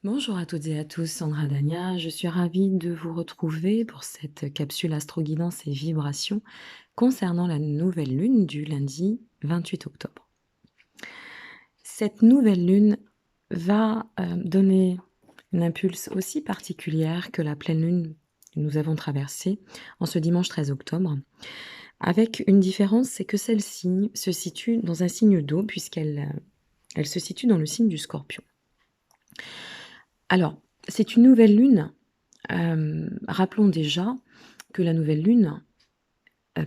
Bonjour à toutes et à tous, Sandra Dania. Je suis ravie de vous retrouver pour cette capsule Astro-Guidance et Vibration concernant la nouvelle lune du lundi 28 octobre. Cette nouvelle lune va donner une impulse aussi particulière que la pleine lune que nous avons traversée en ce dimanche 13 octobre, avec une différence, c'est que celle-ci se situe dans un signe d'eau puisqu'elle se situe dans le signe du Scorpion. Alors, c'est une nouvelle lune. Rappelons déjà que la nouvelle lune,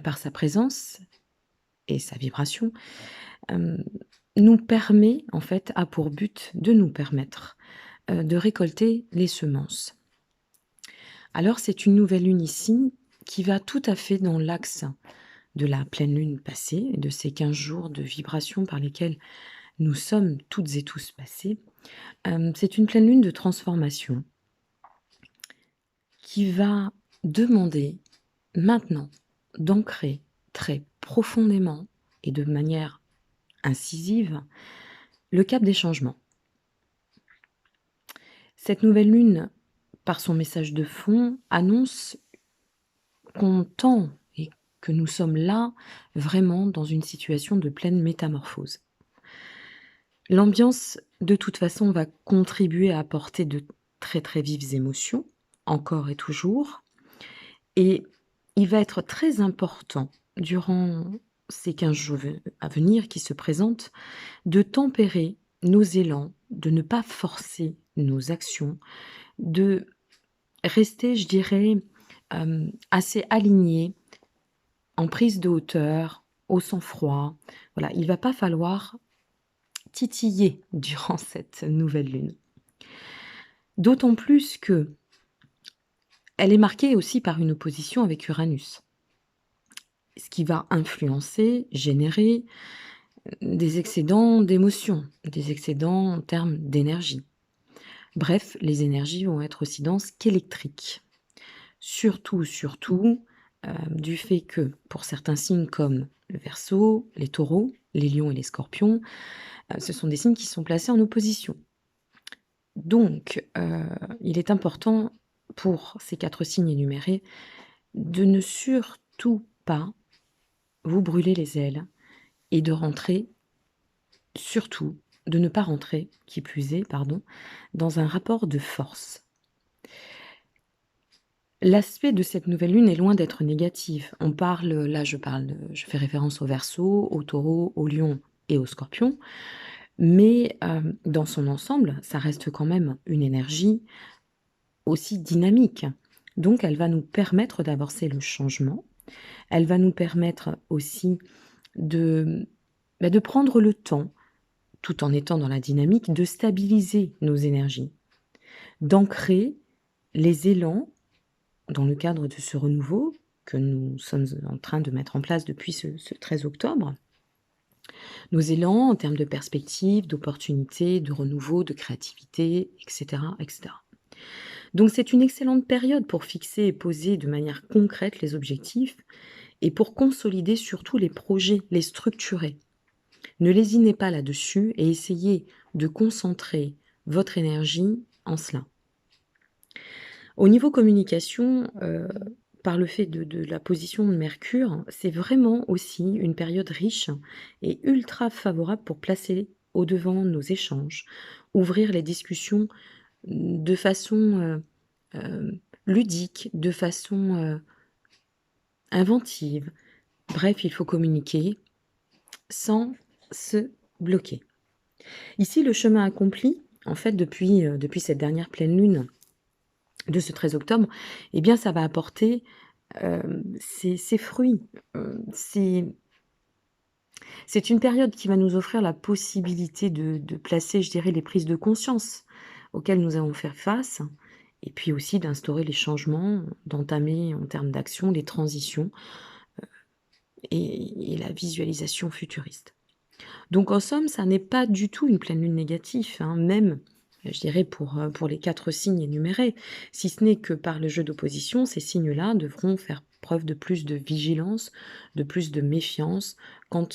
par sa présence et sa vibration, hem, nous permet, en fait, a pour but de nous permettre, de récolter les semences. Alors c'est une nouvelle lune ici qui va tout à fait dans l'axe de la pleine lune passée et de ces 15 jours de vibration par lesquels nous sommes toutes et tous passés. C'est une pleine lune de transformation qui va demander maintenant d'ancrer très profondément et de manière incisive le cap des changements. Cette nouvelle lune, par son message de fond, annonce qu'on tend et que nous sommes là vraiment dans une situation de pleine métamorphose. L'ambiance, de toute façon, va contribuer à apporter de très très vives émotions, encore et toujours, et il va être très important durant ces 15 jours à venir qui se présentent, de tempérer nos élans, de ne pas forcer nos actions, de rester, je dirais, assez alignés, en prise de hauteur, au sang-froid. Voilà, il va pas falloir titiller durant cette nouvelle lune. D'autant plus qu'elle est marquée aussi par une opposition avec Uranus, ce qui va influencer, générer des excédents d'émotions, des excédents en termes d'énergie. Bref, les énergies vont être aussi denses qu'électriques. Surtout, du fait que pour certains signes comme le Verseau, les Taureaux, les Lions et les Scorpions, ce sont des signes qui sont placés en opposition. Donc, il est important pour ces 4 signes énumérés de ne surtout pas vous brûler les ailes et de rentrer surtout de ne pas rentrer, qui plus est, pardon, dans un rapport de force. L'aspect de cette nouvelle lune est loin d'être négatif. On parle, là je fais référence au Verseau, au Taureau, au Lion et au Scorpion, mais dans son ensemble, ça reste quand même une énergie aussi dynamique. Donc elle va nous permettre d'avancer le changement. Elle va nous permettre aussi de, de prendre le temps, tout en étant dans la dynamique, de stabiliser nos énergies, d'ancrer les élans dans le cadre de ce renouveau que nous sommes en train de mettre en place depuis ce 13 octobre. Nos élans en termes de perspective, d'opportunités, de renouveau, de créativité, etc., etc. Donc c'est une excellente période pour fixer et poser de manière concrète les objectifs et pour consolider surtout les projets, les structurer. Ne lésinez pas là-dessus et essayez de concentrer votre énergie en cela. Au niveau communication, par le fait de la position de Mercure, c'est vraiment aussi une période riche et ultra favorable pour placer au devant nos échanges, ouvrir les discussions de façon, ludique, de façon, inventive. Bref, il faut communiquer sans se bloquer. Ici, le chemin accompli, en fait, depuis cette dernière pleine lune de ce 13 octobre, eh bien, ça va apporter, ses fruits. C'est une période qui va nous offrir la possibilité de placer, je dirais, les prises de conscience auxquelles nous allons faire face et puis aussi d'instaurer les changements, d'entamer en termes d'action les transitions, et la visualisation futuriste. Donc en somme, ça n'est pas du tout une pleine lune négative, hein, même, je dirais pour les 4 signes énumérés. Si ce n'est que par le jeu d'opposition, ces signes-là devront faire preuve de plus de vigilance, de plus de méfiance quant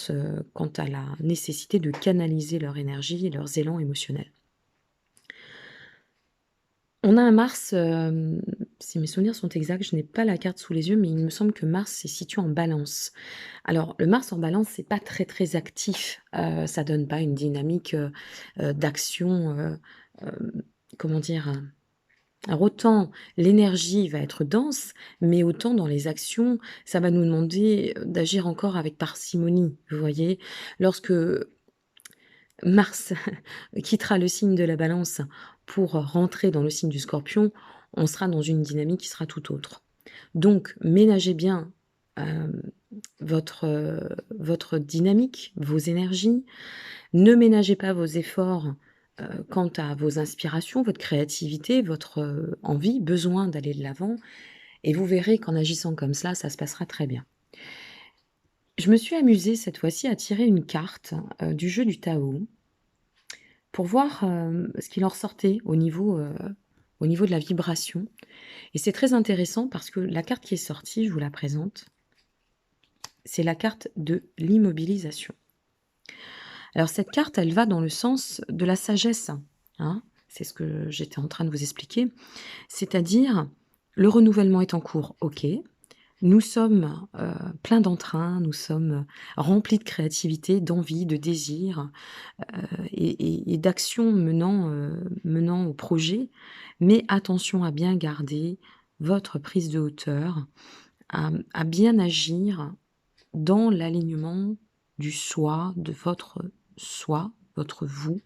à la nécessité de canaliser leur énergie et leurs élans émotionnels. On a un Mars, si mes souvenirs sont exacts, je n'ai pas la carte sous les yeux, mais il me semble que Mars se situe en Balance. Alors le Mars en Balance, c'est pas très, très actif, ça donne pas une dynamique, d'action, comment dire? Alors autant l'énergie va être dense, mais autant dans les actions, ça va nous demander, d'agir encore avec parcimonie, vous voyez? Lorsque Mars quittera le signe de la Balance pour rentrer dans le signe du Scorpion, on sera dans une dynamique qui sera tout autre. Donc ménagez bien, hem, votre dynamique, vos énergies. Ne ménagez pas vos efforts, quant à vos inspirations, votre créativité, votre, envie, besoin d'aller de l'avant et vous verrez qu'en agissant comme ça se passera très bien. Je me suis amusée cette fois-ci à tirer une carte, du jeu du Tao pour voir, ce qu'il en ressortait au niveau de la vibration et c'est très intéressant parce que la carte qui est sortie, je vous la présente, c'est la carte de l'immobilisation. Alors cette carte, elle va dans le sens de la sagesse, hein. C'est ce que j'étais en train de vous expliquer. C'est-à-dire, le renouvellement est en cours, OK. Nous sommes, pleins d'entrain, nous sommes, remplis de créativité, d'envie, de désir, et d'actions menant au projet. Mais attention à bien garder votre prise de hauteur, à bien agir dans l'alignement du soi, de votre soi, votre vous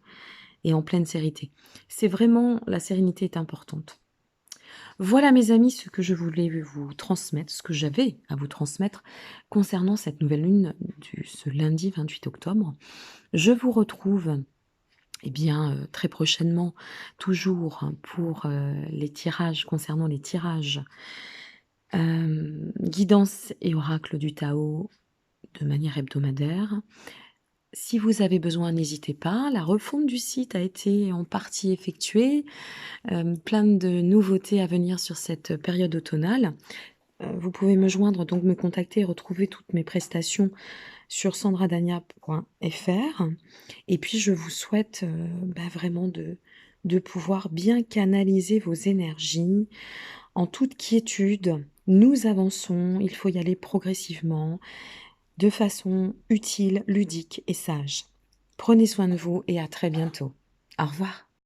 et en pleine sérénité. C'est vraiment la sérénité est importante. Voilà mes amis ce que je voulais vous transmettre, ce que j'avais à vous transmettre concernant cette nouvelle lune du ce lundi 28 octobre. Je vous retrouve, eh bien, très prochainement, toujours pour, les tirages concernant les tirages, guidance et oracle du Tao de manière hebdomadaire. Si vous avez besoin, n'hésitez pas. La refonte du site a été en partie effectuée, plein de nouveautés à venir sur cette période automnale. Vous pouvez me joindre, donc me contacter et retrouver toutes mes prestations sur sandradania.fr et puis je vous souhaite, vraiment de pouvoir bien canaliser vos énergies en toute quiétude. Nous avançons, il faut y aller progressivement, de façon utile, ludique et sage. Prenez soin de vous et à très bientôt. Au revoir.